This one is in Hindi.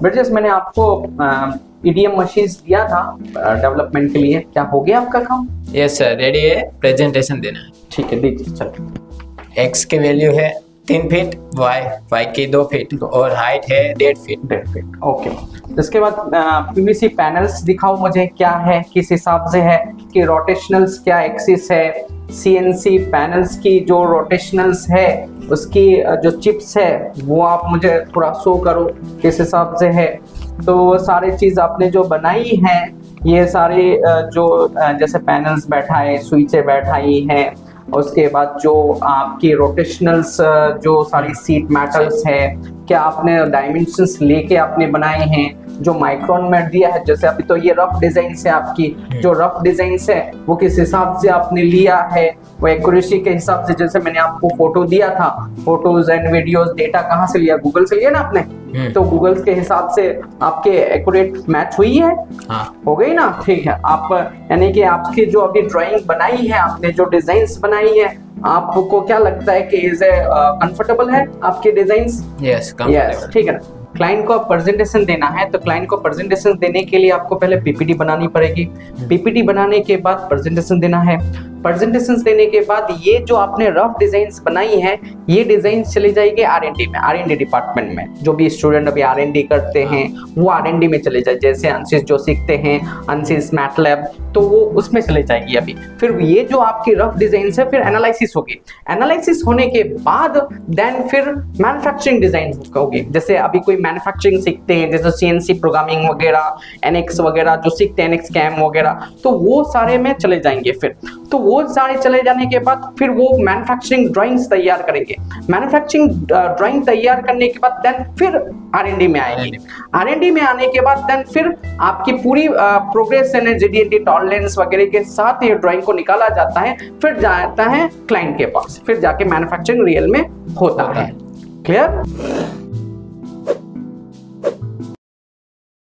ब्रिजेश, मैंने आपको ईडीएम मशीन्स दिया था डेवलपमेंट के लिए, क्या हो गया आपका काम? यस सर, रेडी है, प्रेजेंटेशन देना है। ठीक है, दीजिए। चलो, एक्स की वैल्यू है 3 फीट, वाई की 2 फीट और हाइट है 1.5 फीट। 1.5 feet, okay. इसके बाद पीवीसी पैनल्स दिखाओ मुझे, क्या है, किस हिसाब से है, कि रोटेशनल्स क्या एक्सिस है, सीएनसी पैनल्स की जो रोटेशनल्स है उसकी जो चिप्स है वो आप मुझे थोड़ा शो करो किस हिसाब से है। तो सारी चीज़ आपने जो बनाई है, ये सारे जो जैसे पैनल्स बैठाए, स्विचें बैठाई हैं, उसके बाद जो आपकी रोटेशनल्स जो सारी सीट मेटल्स है, क्या आपने डायमेंशंस लेके आपने बनाए हैं, जो माइक्रोन में दिया है। जैसे अभी तो ये रफ डिजाइन है आपकी, जो रफ डिजाइन है वो किस हिसाब से आपने लिया है, वो एक्यूरेसी के हिसाब से। जैसे मैंने आपको फोटो दिया था, फोटोज एंड वीडियोस डेटा कहाँ से लिया, गूगल से लिया ना आपने, तो गूगल के हिसाब से आपके एक्यूरेट मैच हुई है। हाँ, हो गई ना, ठीक है। आप यानी कि आपकी जो अभी ड्राइंग बनाई है आपने, जो डिजाइन्स बनाई है, आपको क्या लगता है कि इज कंफर्टेबल है आपके डिजाइन्स? यस, ठीक है ना। क्लाइंट को प्रेजेंटेशन देना है, तो क्लाइंट को प्रेजेंटेशन देने के लिए आपको पहले पीपीटी बनानी पड़ेगी। पीपीटी बनाने के बाद प्रेजेंटेशन देना है। प्रेजेंटेशन देने के बाद ये जो आपने रफ डिजाइन्स बनाई है, ये डिजाइन चली जाएगी आरएनडी में, आरएनडी डिपार्टमेंट में। जो भी स्टूडेंट अभी आरएनडी करते हैं वो आरएनडी में चले जाए, जैसे अंशिस जो सीखते हैं अंशिस मैटलैब, तो वो उसमें चले जाएगी अभी। फिर ये जो आपकी रफ डिजाइन है फिर एनालिसिस होगी। एनालिसिस होने के बाद देन फिर मैन्युफैक्चरिंग डिजाइन होगी। जैसे अभी कोई मैन्युफैक्चरिंग सीखते हैं, जैसे सीएनसी प्रोग्रामिंग वगैरह, एनएक्स वगैरह जो सीखते हैं, एनएक्स कैम वगैरह, तो वो सारे में चले जाएंगे। फिर तो वो सारे चले जाने के बाद फिर वो मैन्युफैक्चरिंग ड्राइंग्स तैयार करेंगे। मैन्युफैक्चरिंग ड्राइंग तैयार करने के बाद देन फिर आरएनडी में आएंगे। आरएनडी में आने के बाद देन फिर आपकी पूरी प्रोग्रेस एंड जीडीएनटी टॉलरेंस वगैरह के साथ ये ड्राइंग को निकाला जाता है, फिर जाता है क्लाइंट के पास, फिर जाके मैन्युफैक्चरिंग रियल में होता है। क्लियर?